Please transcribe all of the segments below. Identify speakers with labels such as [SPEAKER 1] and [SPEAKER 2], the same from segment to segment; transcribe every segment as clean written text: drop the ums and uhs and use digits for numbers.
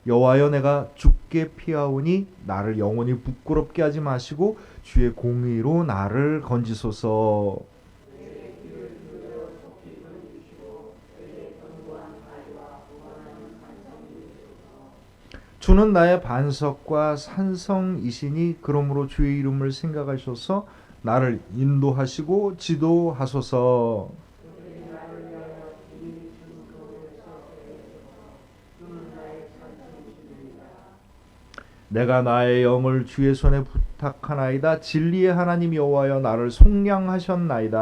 [SPEAKER 1] 여호와여, 내가 주께 피하오니 나를 영원히 부끄럽게 하지 마시고 주의 공의로 나를 건지소서. 주는 나의 반석과 산성이시니 그러므로 주의 이름을 생각하셔서 나를 인도하시고 지도하소서. 내가 나의 영을 주의 손에 부탁하나이다. 진리의 하나님 여호와여, 나를 속량하셨나이다.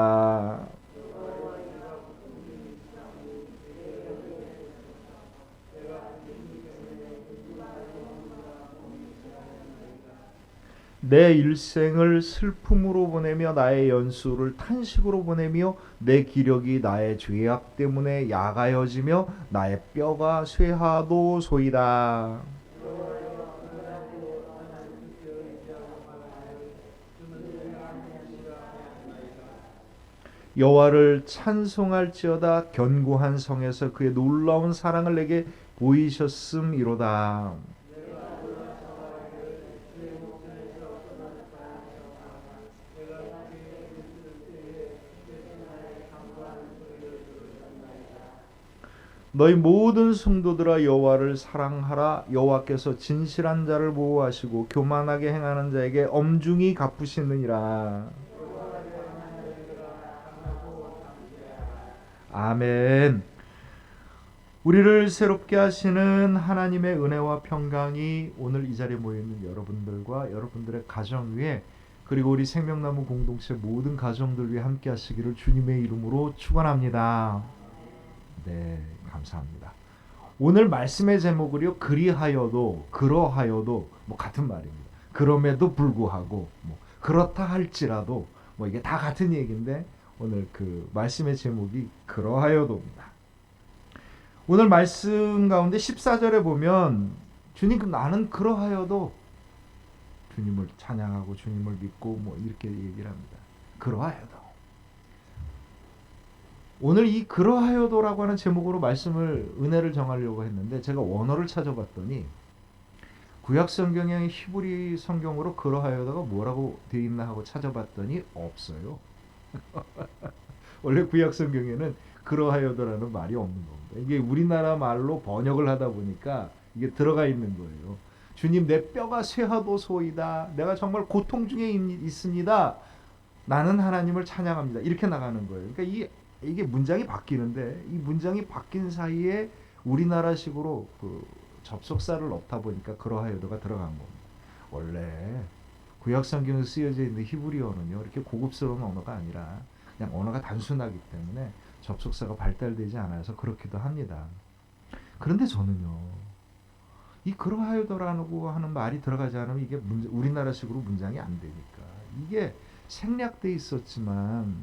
[SPEAKER 1] 내 일생을 슬픔으로 보내며 나의 연수를 탄식으로 보내며 내 기력이 나의 죄악 때문에 야가여지며 나의 뼈가 쇠하도소이다. 여호와를 찬송할지어다. 견고한 성에서 그의 놀라운 사랑을 내게 보이셨음이로다. 너희 모든 성도들아 여호와를 사랑하라. 여호와께서 진실한 자를 보호하시고 교만하게 행하는 자에게 엄중히 갚으시느니라. 아멘. 우리를 새롭게 하시는 하나님의 은혜와 평강이 오늘 이 자리에 모여있는 여러분들과 여러분들의 가정 위에, 그리고 우리 생명나무 공동체 모든 가정들 위해 함께 하시기를 주님의 이름으로 축원합니다. 네, 감사합니다. 오늘 말씀의 제목을요, 그리하여도 그러하여도 뭐 같은 말입니다. 그럼에도 불구하고 뭐 그렇다 할지라도 뭐 이게 다 같은 얘기인데 오늘 그 말씀의 제목이 그러하여도입니다. 오늘 말씀 가운데 14절에 보면 주님, 나는 그러하여도 주님을 찬양하고 주님을 믿고 뭐 이렇게 얘기를 합니다. 그러하여도. 오늘 이 그러하여도라고 하는 제목으로 말씀을 은혜를 정하려고 했는데 제가 원어를 찾아봤더니 구약 성경의 히브리 성경으로 그러하여도가 뭐라고 되어 있나 하고 찾아봤더니 없어요. 원래 구약 성경에는 그러하여도라는 말이 없는 겁니다. 이게 우리나라 말로 번역을 하다 보니까 이게 들어가 있는 거예요. 주님, 내 뼈가 쇠하도소이다. 내가 정말 고통 중에 있습니다. 나는 하나님을 찬양합니다. 이렇게 나가는 거예요. 그러니까 이게 문장이 바뀌는데 이 문장이 바뀐 사이에 우리나라식으로 그 접속사를 넣다 보니까 그러하여도가 들어간 겁니다. 원래 구약 성경에 쓰여져 있는 히브리어는요, 이렇게 고급스러운 언어가 아니라 그냥 언어가 단순하기 때문에 접속사가 발달되지 않아서 그렇기도 합니다. 그런데 저는요, 이 그러하여도라고 하는 말이 들어가지 않으면 이게 우리나라식으로 문장이 안 되니까 이게 생략돼 있었지만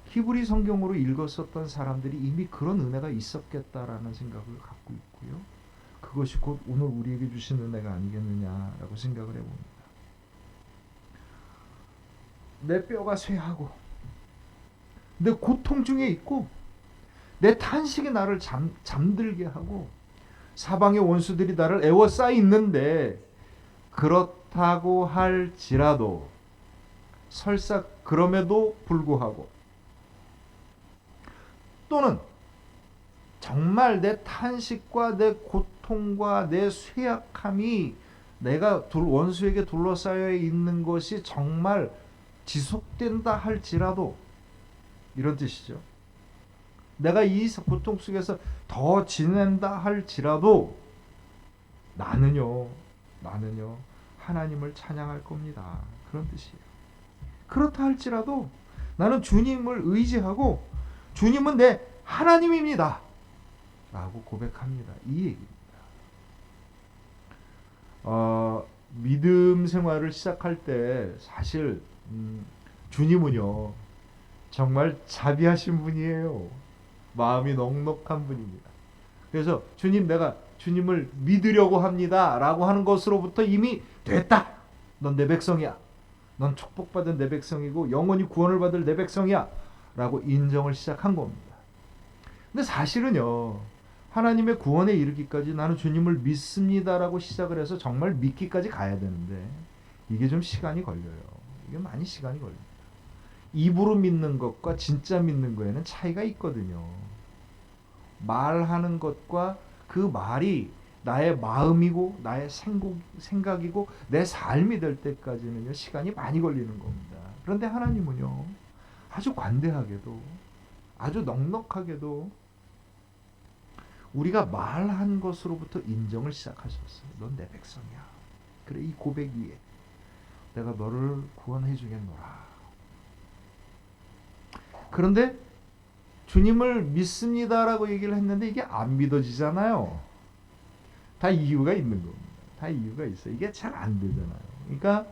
[SPEAKER 1] 히브리 성경으로 읽었었던 사람들이 이미 그런 은혜가 있었겠다라는 생각을 갖고 있고요. 그것이 곧 오늘 우리에게 주신 은혜가 아니겠느냐라고 생각을 해봅니다. 내 뼈가 쇠하고 내 고통 중에 있고 내 탄식이 나를 잠들게 하고 사방의 원수들이 나를 애워싸 있는데, 그렇다고 할지라도 설사 그럼에도 불구하고 또는 정말 내 탄식과 내 고통과 내 쇠약함이 내가 원수에게 둘러싸여 있는 것이 정말 지속된다 할지라도, 이런 뜻이죠. 내가 이 고통 속에서 더 지낸다 할지라도 나는요 하나님을 찬양할 겁니다. 그런 뜻이에요. 그렇다 할지라도 나는 주님을 의지하고 주님은 내 하나님입니다 라고 고백합니다. 이 얘기입니다. 믿음 생활을 시작할 때 사실 주님은요 정말 자비하신 분이에요. 마음이 넉넉한 분입니다. 그래서 주님, 내가 주님을 믿으려고 합니다 라고 하는 것으로부터 이미 됐다, 넌 내 백성이야, 넌 축복받은 내 백성이고 영원히 구원을 받을 내 백성이야 라고 인정을 시작한 겁니다. 근데 사실은요, 하나님의 구원에 이르기까지 나는 주님을 믿습니다라고 시작을 해서 정말 믿기까지 가야 되는데 이게 좀 시간이 걸려요. 이게 많이 시간이 걸립니다. 입으로 믿는 것과 진짜 믿는 거에는 차이가 있거든요. 말하는 것과 그 말이 나의 마음이고 나의 생각이고 내 삶이 될 때까지는요 시간이 많이 걸리는 겁니다. 그런데 하나님은요 아주 관대하게도 아주 넉넉하게도 우리가 말한 것으로부터 인정을 시작하셨어요. 넌 내 백성이야. 그래 이 고백 위에 내가 너를 구원해 주겠노라. 그런데 주님을 믿습니다라고 얘기를 했는데 이게 안 믿어지잖아요. 다 이유가 있는 겁니다. 다 이유가 있어요. 이게 잘 안 되잖아요. 그러니까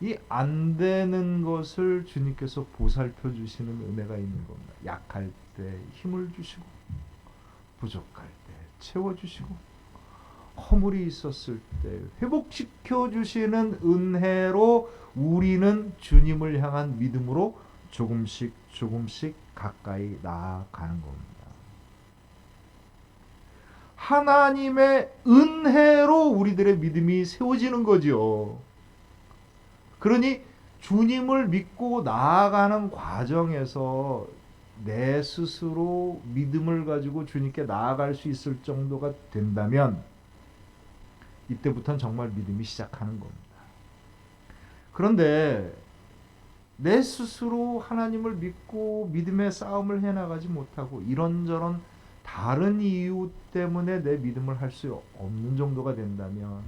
[SPEAKER 1] 이 안 되는 것을 주님께서 보살펴 주시는 은혜가 있는 겁니다. 약할 때 힘을 주시고 부족할 때 채워주시고 허물이 있었을 때 회복시켜 주시는 은혜로 우리는 주님을 향한 믿음으로 조금씩 조금씩 가까이 나아가는 겁니다. 하나님의 은혜로 우리들의 믿음이 세워지는 거죠. 그러니 주님을 믿고 나아가는 과정에서 내 스스로 믿음을 가지고 주님께 나아갈 수 있을 정도가 된다면 이때부터는 정말 믿음이 시작하는 겁니다. 그런데 내 스스로 하나님을 믿고 믿음의 싸움을 해나가지 못하고 이런저런 다른 이유 때문에 내 믿음을 할 수 없는 정도가 된다면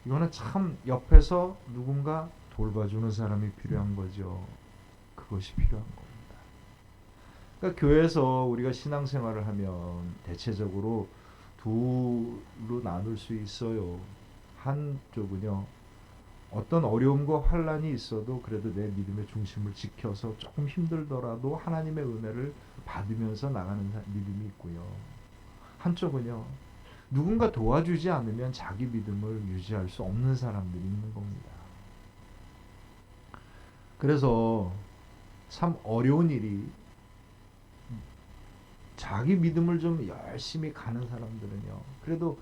[SPEAKER 1] 이거는 참 옆에서 누군가 돌봐주는 사람이 필요한 거죠. 그것이 필요한 겁니다. 그러니까 교회에서 우리가 신앙생활을 하면 대체적으로 두로 나눌 수 있어요. 한쪽은요. 어떤 어려움과 환난이 있어도 그래도 내 믿음의 중심을 지켜서 조금 힘들더라도 하나님의 은혜를 받으면서 나가는 믿음이 있고요. 한쪽은요. 누군가 도와주지 않으면 자기 믿음을 유지할 수 없는 사람들이 있는 겁니다. 그래서 참 어려운 일이 자기 믿음을 좀 열심히 가는 사람들은요. 그래도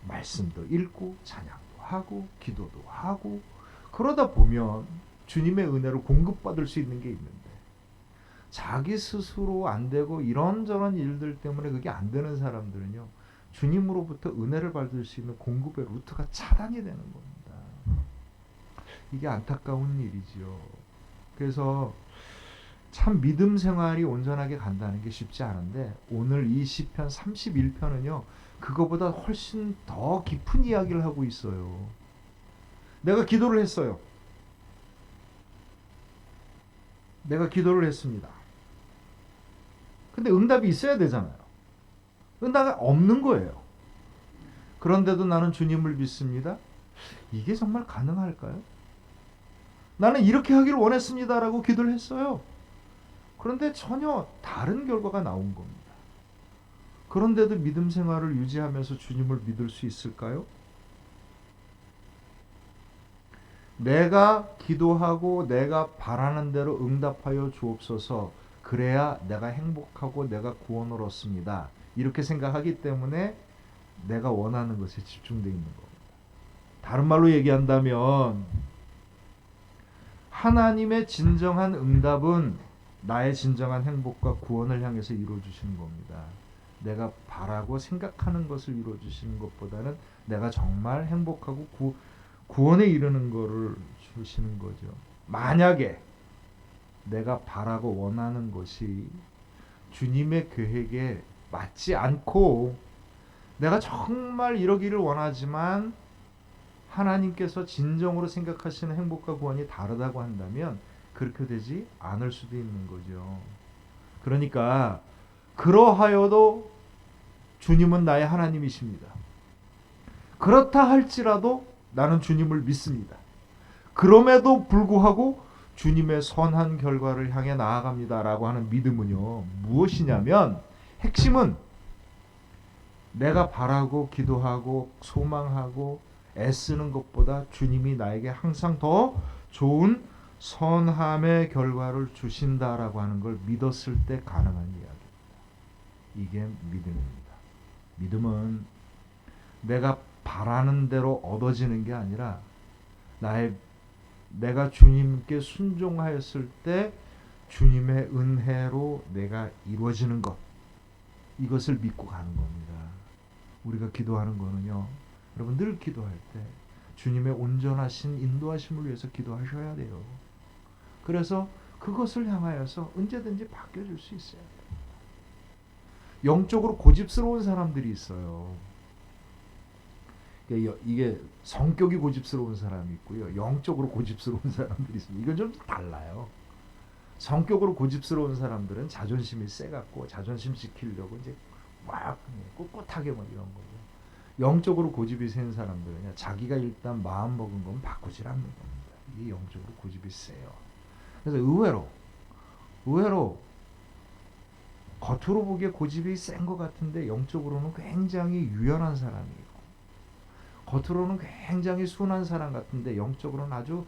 [SPEAKER 1] 말씀도 읽고 찬양도 하고 기도도 하고 그러다 보면 주님의 은혜를 공급받을 수 있는 게 있는데 자기 스스로 안 되고 이런저런 일들 때문에 그게 안 되는 사람들은요. 주님으로부터 은혜를 받을 수 있는 공급의 루트가 차단이 되는 겁니다. 이게 안타까운 일이죠. 그래서 참 믿음 생활이 온전하게 간다는 게 쉽지 않은데 오늘 이 시편 31편은요. 그거보다 훨씬 더 깊은 이야기를 하고 있어요. 내가 기도를 했어요. 내가 기도를 했습니다. 근데 응답이 있어야 되잖아요. 응답이 없는 거예요. 그런데도 나는 주님을 믿습니다. 이게 정말 가능할까요? 나는 이렇게 하기를 원했습니다라고 기도를 했어요. 그런데 전혀 다른 결과가 나온 겁니다. 그런데도 믿음 생활을 유지하면서 주님을 믿을 수 있을까요? 내가 기도하고 내가 바라는 대로 응답하여 주옵소서. 그래야 내가 행복하고 내가 구원을 얻습니다. 이렇게 생각하기 때문에 내가 원하는 것에 집중되어 있는 겁니다. 다른 말로 얘기한다면 하나님의 진정한 응답은 나의 진정한 행복과 구원을 향해서 이루어주시는 겁니다. 내가 바라고 생각하는 것을 이루어주시는 것보다는 내가 정말 행복하고 구원에 이르는 것을 주시는 거죠. 만약에 내가 바라고 원하는 것이 주님의 계획에 맞지 않고 내가 정말 이러기를 원하지만 하나님께서 진정으로 생각하시는 행복과 구원이 다르다고 한다면 그렇게 되지 않을 수도 있는 거죠. 그러니까 그러하여도 주님은 나의 하나님이십니다. 그렇다 할지라도 나는 주님을 믿습니다. 그럼에도 불구하고 주님의 선한 결과를 향해 나아갑니다라고 하는 믿음은요. 무엇이냐면 핵심은 내가 바라고 기도하고 소망하고 애쓰는 것보다 주님이 나에게 항상 더 좋은 선함의 결과를 주신다라고 하는 걸 믿었을 때 가능한 이야기입니다. 이게 믿음입니다. 믿음은 내가 바라는 대로 얻어지는 게 아니라 내가 주님께 순종하였을 때 주님의 은혜로 내가 이루어지는 것, 이것을 믿고 가는 겁니다. 우리가 기도하는 거는요, 여러분 늘 기도할 때 주님의 온전하신 인도하심을 위해서 기도하셔야 돼요. 그래서 그것을 향하여서 언제든지 바뀌어질 수 있어야 돼요. 영적으로 고집스러운 사람들이 있어요. 이게 성격이 고집스러운 사람이 있고요, 영적으로 고집스러운 사람들이 있습니다. 이건 좀 달라요. 성격으로 고집스러운 사람들은 자존심이 세갖고 자존심 지키려고 이제 막 꿋꿋하게 뭐 이런 거고, 영적으로 고집이 센 사람들은 자기가 일단 마음 먹은 건 바꾸질 않는 겁니다. 이게 영적으로 고집이 세요. 그래서 의외로 겉으로 보기에 고집이 센 것 같은데 영적으로는 굉장히 유연한 사람이 있고, 겉으로는 굉장히 순한 사람 같은데 영적으로는 아주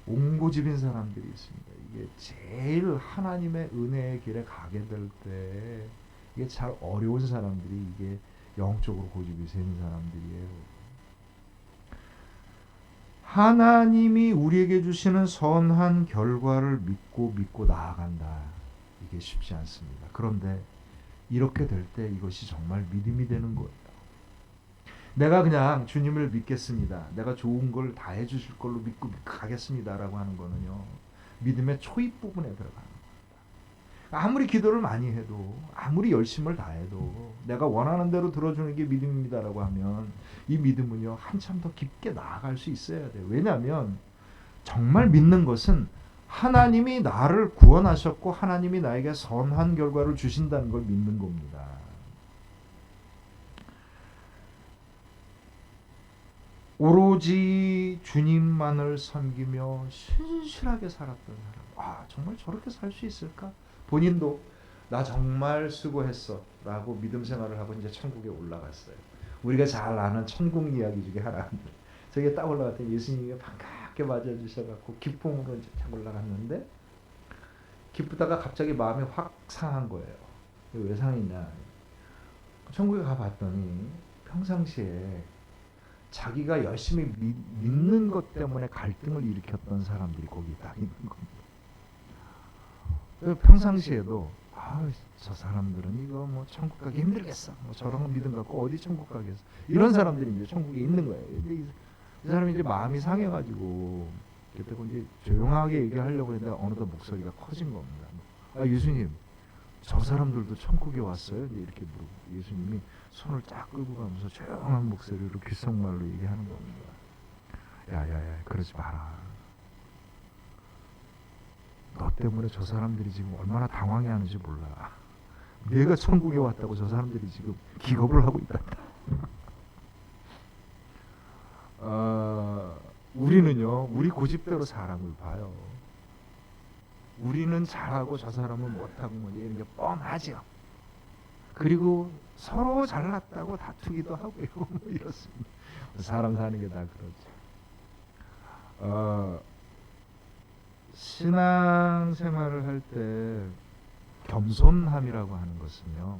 [SPEAKER 1] 옹고집인 사람들이 있습니다. 이게 제일 하나님의 은혜의 길에 가게 될 때 이게 잘 어려운 사람들이 이게 영적으로 고집이 센 사람들이에요. 하나님이 우리에게 주시는 선한 결과를 믿고 나아간다. 이게 쉽지 않습니다. 그런데 이렇게 될 때 이것이 정말 믿음이 되는 거예요. 내가 그냥 주님을 믿겠습니다, 내가 좋은 걸 다 해주실 걸로 믿고 가겠습니다라고 하는 거는요, 믿음의 초입 부분에 들어가는 겁니다. 아무리 기도를 많이 해도, 아무리 열심을 다해도 내가 원하는 대로 들어주는 게 믿음입니다라고 하면 이 믿음은요 한참 더 깊게 나아갈 수 있어야 돼요. 왜냐하면 정말 믿는 것은 하나님이 나를 구원하셨고 하나님이 나에게 선한 결과를 주신다는 걸 믿는 겁니다. 오로지 주님만을 섬기며 신실하게 살았던 사람, 정말 저렇게 살 수 있을까? 본인도 나 정말 수고했어 라고 믿음 생활을 하고 이제 천국에 올라갔어요. 우리가 잘 아는 천국 이야기 중에 하나, 저게 딱 올라갔더니 예수님이 반갑게 맞아주셔갖고 기쁨으로 이제 딱 올라갔는데, 기쁘다가 갑자기 마음이 확 상한 거예요. 왜 상했냐, 천국에 가봤더니 평상시에 자기가 열심히 믿는 것 때문에 갈등을 일으켰던 사람들이 거기 딱 있는 겁니다. 평상시에도 저 사람들은 이거 뭐 천국 가기 힘들겠어, 뭐 저런 믿음 갖고 어디 천국 가겠어, 이런 사람들이 이제 천국에 있는 거예요. 근데 이 사람이 이제 마음이 상해가지고 그때 이제 조용하게 얘기하려고 했는데 어느덧 목소리가 커진 겁니다. 예수님, 저 사람들도 천국에 왔어요? 이렇게 물어보고 예수님이 손을 쫙 끌고 가면서 조용한 목소리로 귓속말로 얘기하는 겁니다. 야야야, 그러지 마라. 너 때문에 저 사람들이 지금 얼마나 당황해하는지 몰라. 내가 천국에 왔다고 저 사람들이 지금 기겁을 하고 있다. 우리는요, 우리 고집대로 사람을 봐요. 우리는 잘하고 저 사람은 못하고 뭐 이런 게 뻔하죠. 그리고 서로 잘났다고 다투기도 하고요. 뭐 이렇습니다. 사람 사는 게 다 그렇죠. 신앙생활을 할 때 겸손함이라고 하는 것은요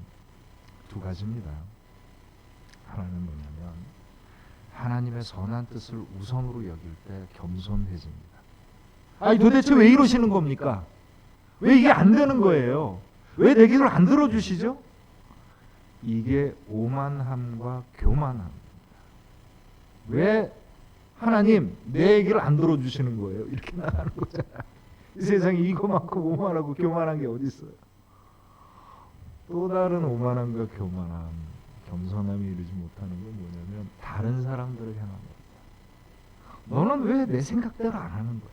[SPEAKER 1] 두 가지입니다. 하나는 뭐냐면 하나님의 선한 뜻을 우선으로 여길 때 겸손해집니다. 도대체 왜 이러시는 겁니까? 왜 이게 안 되는 거예요? 왜 내 기도를 안 들어주시죠? 이게 오만함과 교만함입니다. 왜 하나님 내 얘기를 안 들어주시는 거예요? 이렇게 나가는 거잖아요. 이 세상에 이거만큼 오만하고 교만한 게 어디 있어요? 또 다른 오만함과 교만함, 겸손함이 이루지 못하는 건 뭐냐면 다른 사람들을 향한 겁니다. 너는 왜 내 생각대로 안 하는 거야?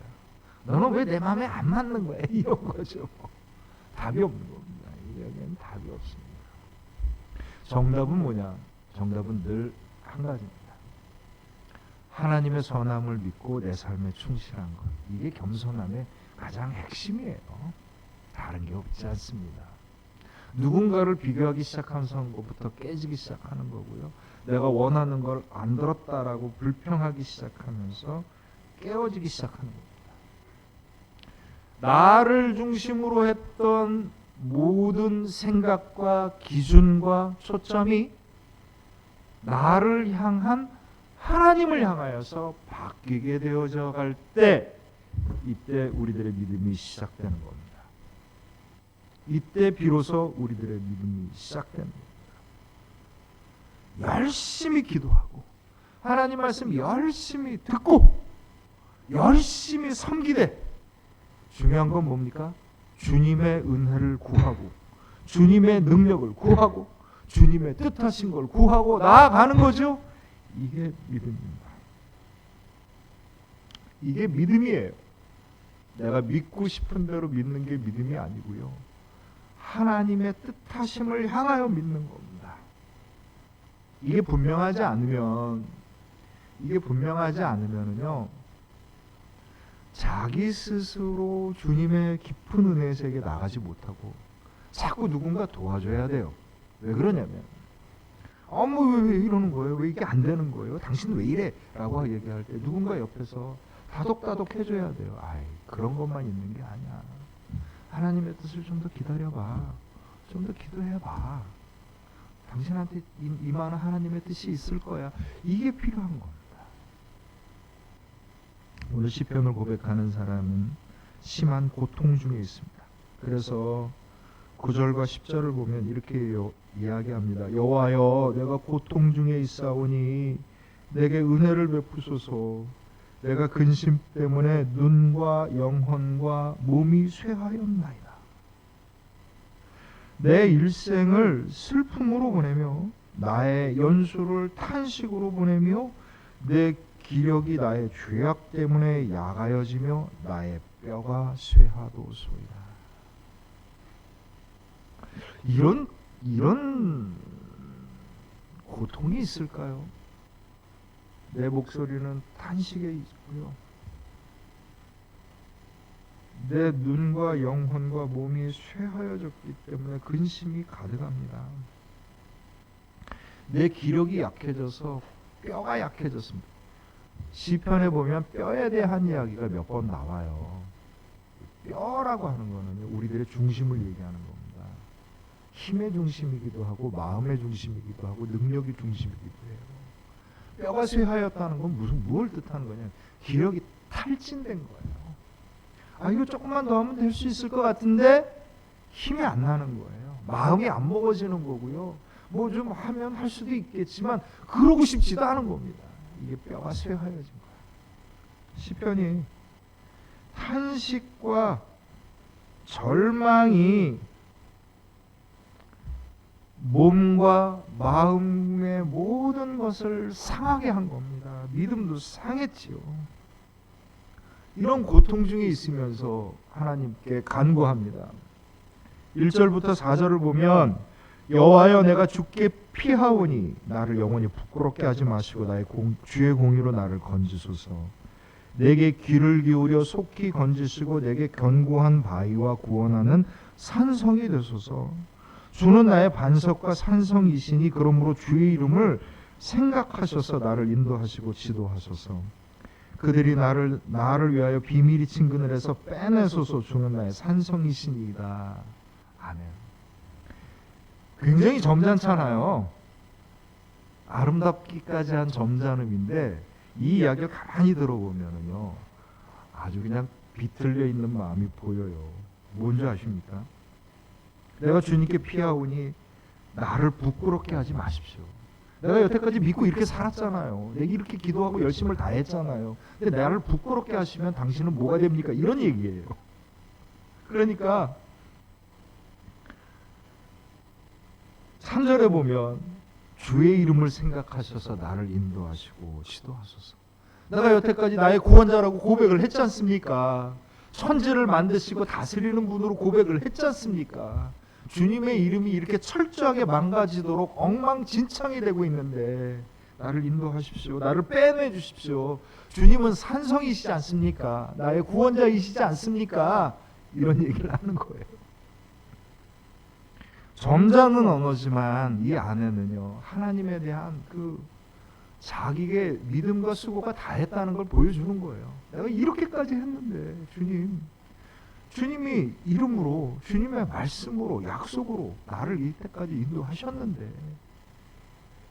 [SPEAKER 1] 너는 왜 내 마음에 안 맞는 거야? 이런 거죠. 답이 없는 겁니다. 이야기는 답이 없습니다. 정답은 뭐냐? 정답은 늘 한 가지입니다. 하나님의 선함을 믿고 내 삶에 충실한 것. 이게 겸손함의 가장 핵심이에요. 다른 게 없지 않습니다. 누군가를 비교하기 시작한 선거부터 깨지기 시작하는 거고요. 내가 원하는 걸 안 들었다라고 불평하기 시작하면서 깨어지기 시작하는 겁니다. 나를 중심으로 했던 모든 생각과 기준과 초점이 나를 향한 하나님을 향하여서 바뀌게 되어져 갈 때, 이때 우리들의 믿음이 시작되는 겁니다. 이때 비로소 우리들의 믿음이 시작되는 겁니다. 열심히 기도하고 하나님 말씀 열심히 듣고 열심히 섬기되, 중요한 건 뭡니까? 주님의 은혜를 구하고 주님의 능력을 구하고 주님의 뜻하신 걸 구하고 나아가는 거죠. 이게 믿음입니다. 이게 믿음이에요. 내가 믿고 싶은 대로 믿는 게 믿음이 아니고요, 하나님의 뜻하심을 향하여 믿는 겁니다. 이게 분명하지 않으면은요, 자기 스스로 주님의 깊은 은혜의 세계에 나가지 못하고 자꾸 누군가 도와줘야 돼요. 왜 그러냐면, 왜 이러는 거예요? 왜 이게 안 되는 거예요? 당신 왜 이래? 라고 얘기할 때 누군가 옆에서 다독다독 해줘야 돼요. 그런 것만 있는 게 아니야. 하나님의 뜻을 좀 더 기다려봐. 좀 더 기도해봐. 당신한테 임하는 하나님의 뜻이 있을 거야. 이게 필요한 겁니다. 오늘 시편을 고백하는 사람은 심한 고통 중에 있습니다. 그래서 9절과 10절을 보면 이렇게 이야기합니다. 여호와여, 내가 고통 중에 있사오니 내게 은혜를 베푸소서. 내가 근심 때문에 눈과 영혼과 몸이 쇠하였나이다. 내 일생을 슬픔으로 보내며 나의 연수를 탄식으로 보내며 내 기력이 나의 죄악 때문에 야가여지며 나의 뼈가 쇠하도소이다. 이런 고통이 있을까요? 내 목소리는 탄식에 있고요, 내 눈과 영혼과 몸이 쇠하여졌기 때문에 근심이 가득합니다. 내 기력이 약해져서 뼈가 약해졌습니다. 시편에 보면 뼈에 대한 이야기가 몇 번 나와요. 뼈라고 하는 거는 우리들의 중심을 얘기하는 겁니다. 힘의 중심이기도 하고 마음의 중심이기도 하고 능력의 중심이기도 해요. 뼈가 쇠하였다는 건 뭘 뜻하는 거냐? 기력이 탈진된 거예요. 이거 조금만 더 하면 될 수 있을 것 같은데 힘이 안 나는 거예요. 마음이 안 먹어지는 거고요. 뭐 좀 하면 할 수도 있겠지만 그러고 싶지도 않은 겁니다. 이게 뼈가 쇠하여진 거예요. 시편이 탄식과 절망이 몸과 마음의 모든 것을 상하게 한 겁니다. 믿음도 상했지요. 이런 고통 중에 있으면서 하나님께 간구합니다. 1절부터 4절을 보면, 여호와여, 내가 주께 피하오니 나를 영원히 부끄럽게 하지 마시고 나의 주의 공의로 나를 건지소서. 내게 귀를 기울여 속히 건지시고 내게 견고한 바위와 구원하는 산성이 되소서. 주는 나의 반석과 산성이시니 그러므로 주의 이름을 생각하셔서 나를 인도하시고 지도하소서. 그들이 나를 위하여 비밀히 친근을 해서 빼내소서. 주는 나의 산성이시니이다. 아멘. 굉장히 점잖잖아요. 아름답기까지 한 점잖음인데 이 이야기를 가만히 들어보면은요, 아주 그냥 비틀려 있는 마음이 보여요. 뭔지 아십니까? 내가 주님께 피하오니 나를 부끄럽게 하지 마십시오. 내가 여태까지 믿고 이렇게 살았잖아요. 내가 이렇게 기도하고 열심을 다했잖아요. 근데 나를 부끄럽게 하시면 당신은 뭐가 됩니까? 이런 얘기예요. 그러니까 3절에 보면 주의 이름을 생각하셔서 나를 인도하시고 지도하소서. 내가 여태까지 나의 구원자라고 고백을 했지 않습니까? 천지를 만드시고 다스리는 분으로 고백을 했지 않습니까? 주님의 이름이 이렇게 철저하게 망가지도록 엉망진창이 되고 있는데 나를 인도하십시오. 나를 빼내 주십시오. 주님은 산성이시지 않습니까? 나의 구원자이시지 않습니까? 이런 얘기를 하는 거예요. 점잖은 언어지만 이 안에는요, 하나님에 대한 그 자기의 믿음과 수고가 다했다는 걸 보여주는 거예요. 내가 이렇게까지 했는데 주님이 이름으로, 주님의 말씀으로, 약속으로 나를 이때까지 인도하셨는데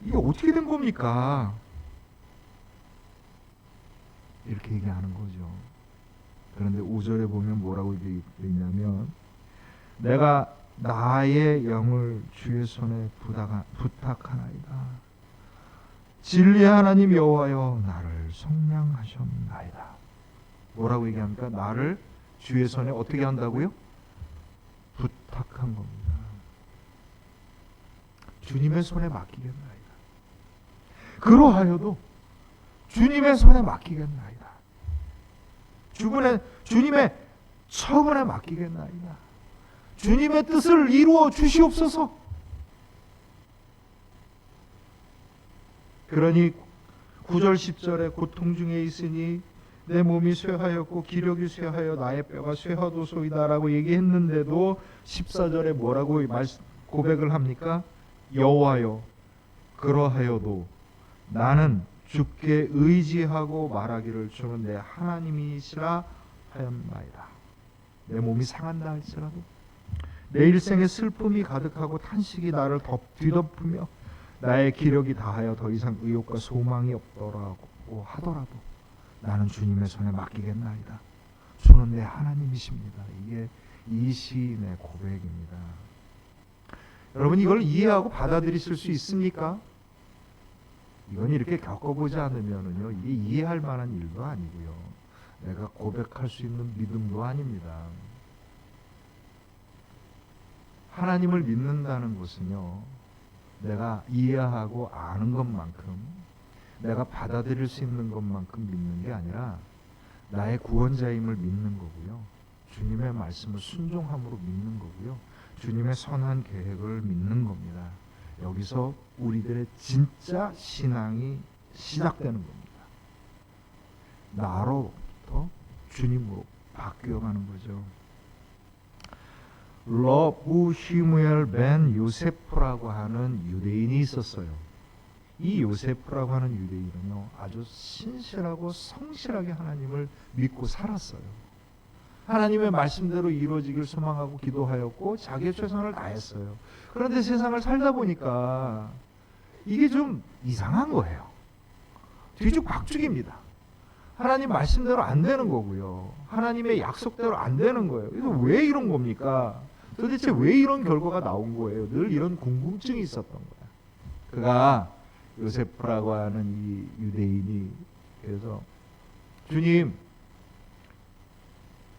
[SPEAKER 1] 이게 어떻게 된 겁니까? 이렇게 얘기하는 거죠. 그런데 5절에 보면 뭐라고 되어 있냐면 내가 나의 영을 주의 손에 부탁하나이다. 진리의 하나님 여호와여 나를 속량하셨나이다. 뭐라고 얘기합니까? 나를 주의 손에 어떻게 한다고요? 부탁한 겁니다. 주님의 손에 맡기겠나이다. 그러하여도 주님의 손에 맡기겠나이다. 주님의 처분에 맡기겠나이다. 주님의 뜻을 이루어 주시옵소서. 그러니 9절 10절에 고통 중에 있으니 내 몸이 쇠하였고 기력이 쇠하여 나의 뼈가 쇠하도소이다라고 얘기했는데도 14절에 뭐라고 고백을 합니까? 여호와여 그러하여도 나는 주께 의지하고 말하기를 주는 내 하나님이시라 하였나이다. 내 몸이 상한다 할지라도 내 일생에 슬픔이 가득하고 탄식이 나를 뒤덮으며 나의 기력이 다하여 더 이상 의욕과 소망이 없더라고 하더라도 나는 주님의 손에 맡기겠나이다. 주는 내 하나님이십니다. 이게 이 시인의 고백입니다. 여러분 이걸 이해하고 받아들이실 수 있습니까? 이건 이렇게 겪어보지 않으면요 이게 이해할 만한 일도 아니고요. 내가 고백할 수 있는 믿음도 아닙니다. 하나님을 믿는다는 것은요 내가 이해하고 아는 것만큼 내가 받아들일 수 있는 것만큼 믿는 게 아니라 나의 구원자임을 믿는 거고요. 주님의 말씀을 순종함으로 믿는 거고요. 주님의 선한 계획을 믿는 겁니다. 여기서 우리들의 진짜 신앙이 시작되는 겁니다. 나로부터 주님으로 바뀌어가는 거죠. 러브 히무엘 벤 요세프라고 하는 유대인이 있었어요. 이 요세프라고 하는 유대인은요 아주 신실하고 성실하게 하나님을 믿고 살았어요. 하나님의 말씀대로 이루어지길 소망하고 기도하였고 자기의 최선을 다했어요. 그런데 세상을 살다 보니까 이게 좀 이상한 거예요. 뒤죽박죽입니다. 하나님 말씀대로 안 되는 거고요. 하나님의 약속대로 안 되는 거예요. 그래서 왜 이런 겁니까? 도대체 왜 이런 결과가 나온 거예요? 늘 이런 궁금증이 있었던 거야. 그가 요세프라고 하는 이 유대인이 그래서 주님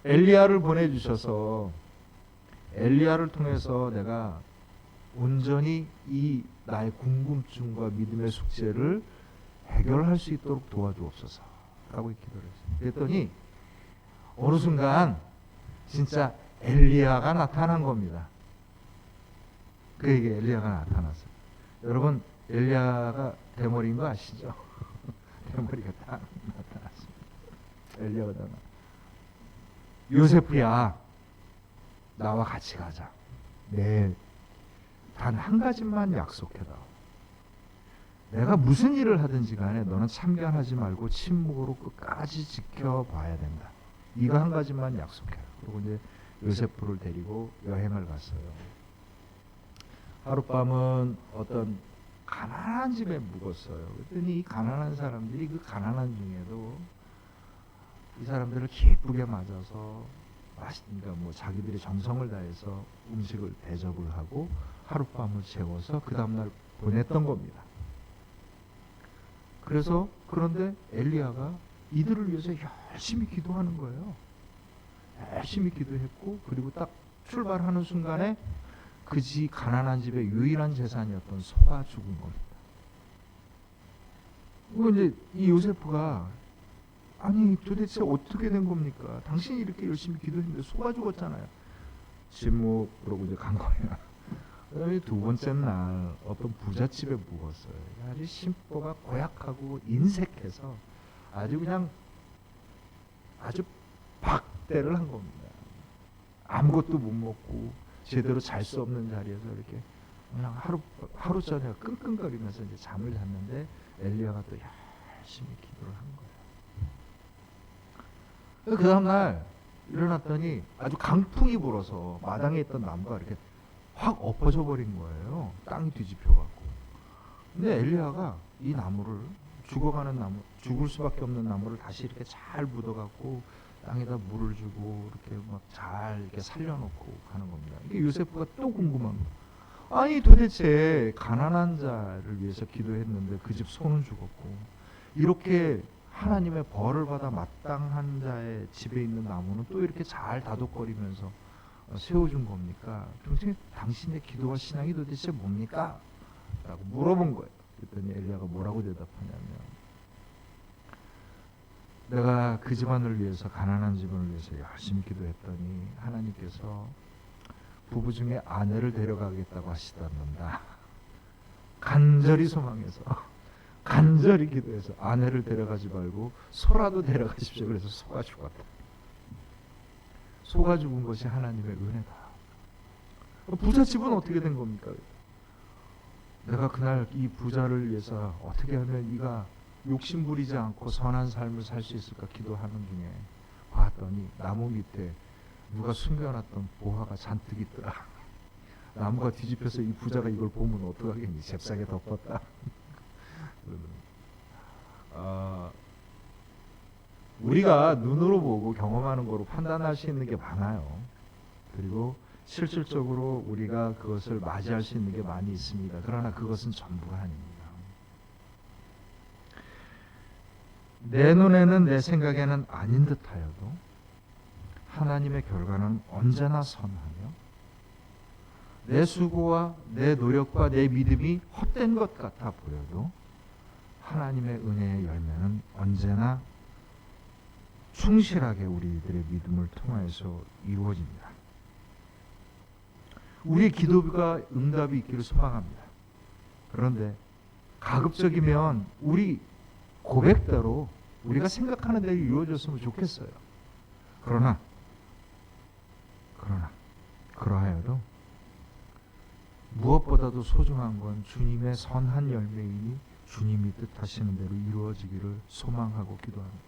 [SPEAKER 1] 엘리야를 보내주셔서 엘리야를 통해서 내가 온전히 이 나의 궁금증과 믿음의 숙제를 해결할 수 있도록 도와주옵소서 라고 기도를 했어요. 그랬더니 어느 순간 진짜 엘리야가 나타난 겁니다. 그에게 엘리야가 나타났어요. 여러분 엘리야가 대머리인 거 아시죠? 대머리가 딱 나타났습니다. 엘리야가 나타났어요. 요세프야 나와 같이 가자. 네, 단 한 가지만 약속해다. 내가 무슨 일을 하든지 간에 너는 참견하지 말고 침묵으로 끝까지 지켜봐야 된다. 이거 한 가지만 약속해라. 그리고 이제 요세프를 데리고 여행을 갔어요. 하룻밤은 어떤 가난한 집에 묵었어요. 그랬더니 이 가난한 사람들이 그 가난한 중에도 이 사람들을 기쁘게 맞아서 그러니까 뭐 자기들이 정성을 다해서 음식을 대접을 하고 하룻밤을 재워서 그 다음날 보냈던 겁니다. 그래서 그런데 엘리야가 이들을 위해서 열심히 기도하는 거예요. 열심히 기도했고 그리고 딱 출발하는 순간에 그 가난한 집의 유일한 재산이었던 소가 죽은 겁니다. 그리고 이제 이 요세프가 아니 도대체 어떻게 된 겁니까? 당신이 이렇게 열심히 기도했는데 소가 죽었잖아요. 침묵 그러고 이제 간 거예요. 그다음에 두 번째 날 어떤 부잣집에 묵었어요. 아주 심보가 고약하고 인색해서 아주 그냥 아주 박대를 한 겁니다. 아무것도 못 먹고 제대로 잘 수 없는 자리에서 이렇게 그냥 하루 저녁 끙끙거리면서 이제 잠을 잤는데 엘리야가 또 열심히 기도를 한 거예요. 그 다음날 일어났더니 아주 강풍이 불어서 마당에 있던 나무가 이렇게 확 엎어져 버린 거예요. 땅이 뒤집혀갖고. 근데 엘리야가 이 나무를 죽어가는 나무, 죽을 수밖에 없는 나무를 다시 이렇게 잘 묻어갖고 땅에다 물을 주고 이렇게 막 잘 이렇게 살려놓고 가는 겁니다. 이게 요세프가 또 궁금한 거. 아니 도대체 가난한 자를 위해서 기도했는데 그 집 소는 죽었고 이렇게 하나님의 벌을 받아 마땅한 자의 집에 있는 나무는 또 이렇게 잘 다독거리면서 세워준 겁니까? 평소에 당신의 기도와 신앙이 도대체 뭡니까? 라고 물어본 거예요. 그랬더니 엘리야가 뭐라고 대답하냐면 내가 그 집안을 위해서 가난한 집안을 위해서 열심히 기도했더니 하나님께서 부부 중에 아내를 데려가겠다고 하시답니다. 간절히 소망해서 간절히 기도해서 아내를 데려가지 말고 소라도 데려가십시오. 그래서 소가 죽었다. 소가 죽은 것이 하나님의 은혜다. 부잣집은 어떻게 된 겁니까? 내가 그날 이 부자를 위해서 어떻게 하면 이가 욕심 부리지 않고 선한 삶을 살 수 있을까 기도하는 중에 봤더니 나무 밑에 누가 숨겨놨던 보화가 잔뜩 있더라. 나무가 뒤집혀서 이 부자가 이걸 보면 어떡하겠니? 잽싸게 덮었다. 우리가 눈으로 보고 경험하는 거로 판단할 수 있는 게 많아요. 그리고 실질적으로 우리가 그것을 맞이할 수 있는 게 많이 있습니다. 그러나 그것은 전부가 아닙니다. 내 눈에는 내 생각에는 아닌 듯하여도 하나님의 결과는 언제나 선하며 내 수고와 내 노력과 내 믿음이 헛된 것 같아 보여도 하나님의 은혜의 열매는 언제나 충실하게 우리들의 믿음을 통하여서 이루어집니다. 우리의 기도가 응답이 있기를 소망합니다. 그런데 가급적이면 우리 고백대로 우리가 생각하는 대로 이루어졌으면 좋겠어요. 그러나 그러하여도 무엇보다도 소중한 건 주님의 선한 열매이니 주님이 뜻하시는 대로 이루어지기를 소망하고 기도합니다.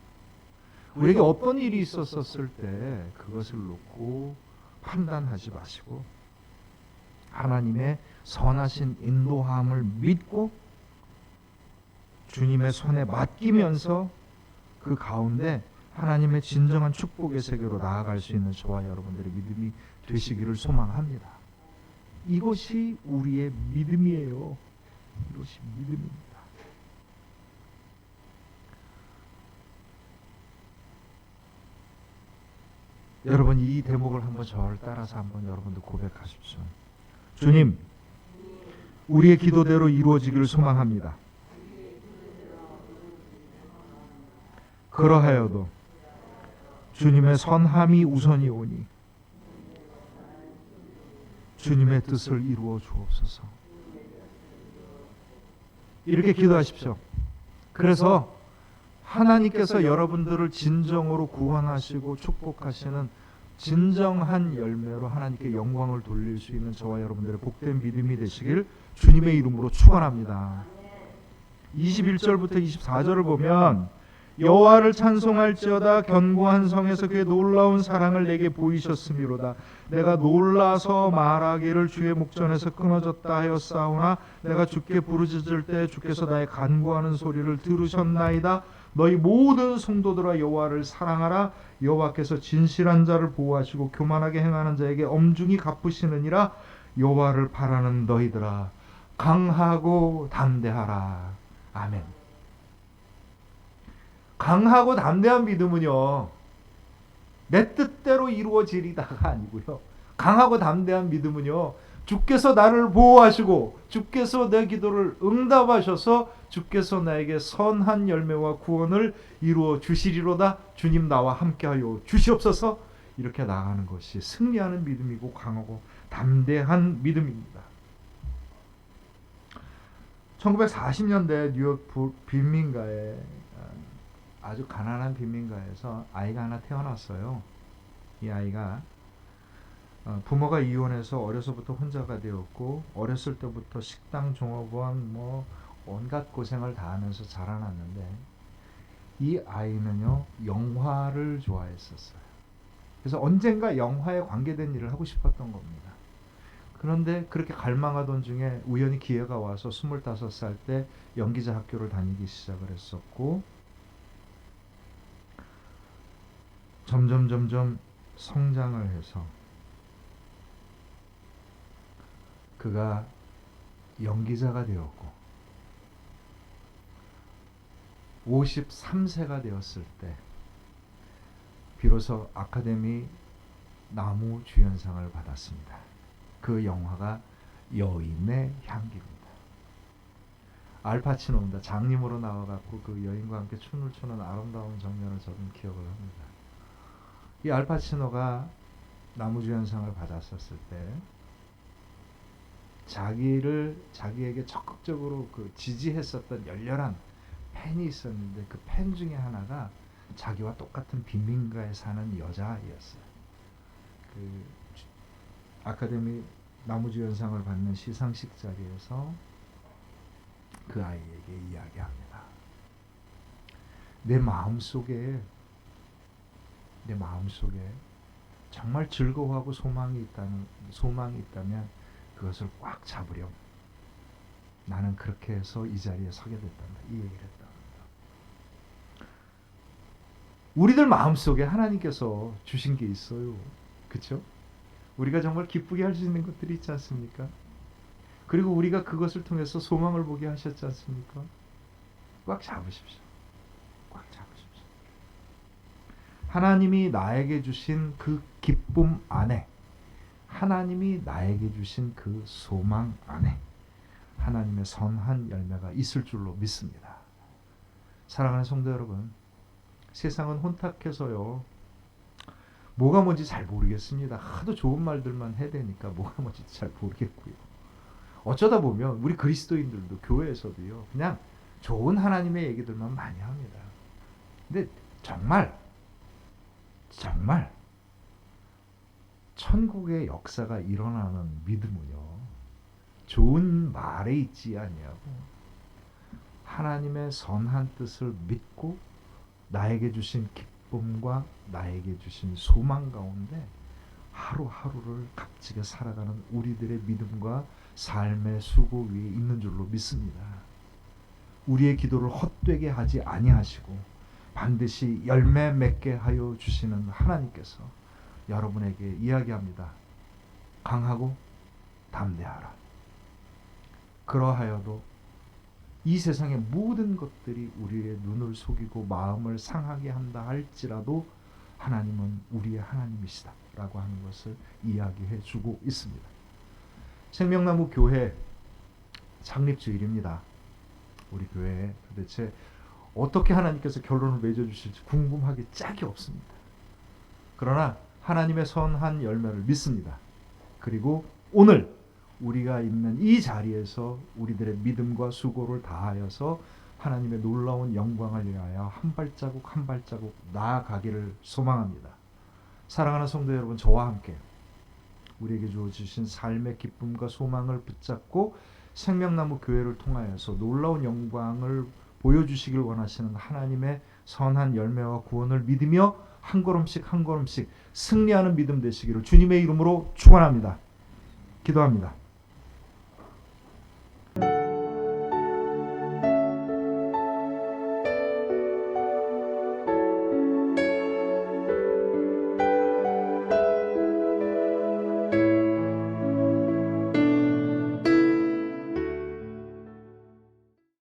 [SPEAKER 1] 우리에게 어떤 일이 있었을 때 그것을 놓고 판단하지 마시고 하나님의 선하신 인도함을 믿고 주님의 손에 맡기면서 그 가운데 하나님의 진정한 축복의 세계로 나아갈 수 있는 저와 여러분들의 믿음이 되시기를 소망합니다. 이것이 우리의 믿음이에요. 이것이 믿음입니다. 여러분 이 대목을 한번 저를 따라서 한번 여러분도 고백하십시오. 주님, 우리의 기도대로 이루어지기를 소망합니다. 그러하여도 주님의 선함이 우선이오니 주님의 뜻을 이루어 주옵소서. 이렇게 기도하십시오. 그래서 하나님께서 여러분들을 진정으로 구원하시고 축복하시는 진정한 열매로 하나님께 영광을 돌릴 수 있는 저와 여러분들의 복된 믿음이 되시길 주님의 이름으로 축원합니다. 21절부터 24절을 보면 여호와를 찬송할지어다 견고한 성에서 그의 놀라운 사랑을 내게 보이셨음이로다. 내가 놀라서 말하기를 주의 목전에서 끊어졌다 하였사오나 내가 주께 부르짖을 때 주께서 나의 간구하는 소리를 들으셨나이다. 너희 모든 성도들아 여호와를 사랑하라. 여호와께서 진실한 자를 보호하시고 교만하게 행하는 자에게 엄중히 갚으시느니라. 여호와를 바라는 너희들아 강하고 담대하라. 아멘. 강하고 담대한 믿음은요 내 뜻대로 이루어지리다가 아니고요, 강하고 담대한 믿음은요 주께서 나를 보호하시고 주께서 내 기도를 응답하셔서 주께서 나에게 선한 열매와 구원을 이루어 주시리로다. 주님 나와 함께하여 주시옵소서. 이렇게 나가는 것이 승리하는 믿음이고 강하고 담대한 믿음입니다. 1940년대 뉴욕 빈민가에 아주 가난한 빈민가에서 아이가 하나 태어났어요. 이 아이가 부모가 이혼해서 어려서부터 혼자가 되었고 어렸을 때부터 식당 종업원 온갖 고생을 다 하면서 자라났는데 이 아이는요 영화를 좋아했었어요. 그래서 언젠가 영화에 관계된 일을 하고 싶었던 겁니다. 그런데 그렇게 갈망하던 중에 우연히 기회가 와서 25살 때 연기자 학교를 다니기 시작을 했었고, 점점 성장을 해서 그가 연기자가 되었고, 53세가 되었을 때 비로소 아카데미 나무주연상을 받았습니다. 그 영화가 여인의 향기입니다. 알파치노입니다. 장님으로 나와갖고 그 여인과 함께 춤을 추는 아름다운 장면을 저는 기억을 합니다. 이 알파치노가 나무주연상을 받았었을 때 자기에게 적극적으로 그 지지했었던 열렬한 팬이 있었는데, 그 팬 중에 하나가 자기와 똑같은 빈민가에 사는 여자아이였어요. 그 아카데미 나무주연상을 받는 시상식 자리에서 그 아이에게 이야기합니다. 내 마음속에 정말 즐거워하고 소망이 있다면 그것을 꽉 잡으렴. 나는 그렇게 해서 이 자리에 서게 됐단다. 이 얘기를 했다. 우리들 마음속에 하나님께서 주신 게 있어요. 그렇죠? 우리가 정말 기쁘게 할 수 있는 것들이 있지 않습니까? 그리고 우리가 그것을 통해서 소망을 보게 하셨지 않습니까? 꽉 잡으십시오. 꽉 잡으십시오. 하나님이 나에게 주신 그 기쁨 안에, 하나님이 나에게 주신 그 소망 안에 하나님의 선한 열매가 있을 줄로 믿습니다. 사랑하는 성도 여러분, 세상은 혼탁해서요, 뭐가 뭔지 잘 모르겠습니다. 하도 좋은 말들만 해대니까 뭐가 뭔지 잘 모르겠고요. 어쩌다 보면 우리 그리스도인들도 교회에서도요, 그냥 좋은 하나님의 얘기들만 많이 합니다. 근데 정말 천국의 역사가 일어나는 믿음은요, 좋은 말에 있지 아니하고 하나님의 선한 뜻을 믿고 나에게 주신 기쁨과 나에게 주신 소망 가운데 하루하루를 값지게 살아가는 우리들의 믿음과 삶의 수고 위에 있는 줄로 믿습니다. 우리의 기도를 헛되게 하지 아니하시고 반드시 열매 맺게 하여 주시는 하나님께서 여러분에게 이야기합니다. 강하고 담대하라. 그러하여도 이 세상의 모든 것들이 우리의 눈을 속이고 마음을 상하게 한다 할지라도 하나님은 우리의 하나님이시다 라고 하는 것을 이야기해 주고 있습니다. 생명나무 교회 창립주일입니다. 우리 교회에 도대체 어떻게 하나님께서 결론을 맺어주실지 궁금하기 짝이 없습니다. 그러나 하나님의 선한 열매를 믿습니다. 그리고 오늘 우리가 있는 이 자리에서 우리들의 믿음과 수고를 다하여서 하나님의 놀라운 영광을 위하여 한 발자국 한 발자국 나아가기를 소망합니다. 사랑하는 성도 여러분, 저와 함께 우리에게 주어주신 삶의 기쁨과 소망을 붙잡고 생명나무 교회를 통하여서 놀라운 영광을 보여주시길 원하시는 하나님의 선한 열매와 구원을 믿으며 한 걸음씩 한 걸음씩 승리하는 믿음 되시기를 주님의 이름으로 축원합니다. 기도합니다.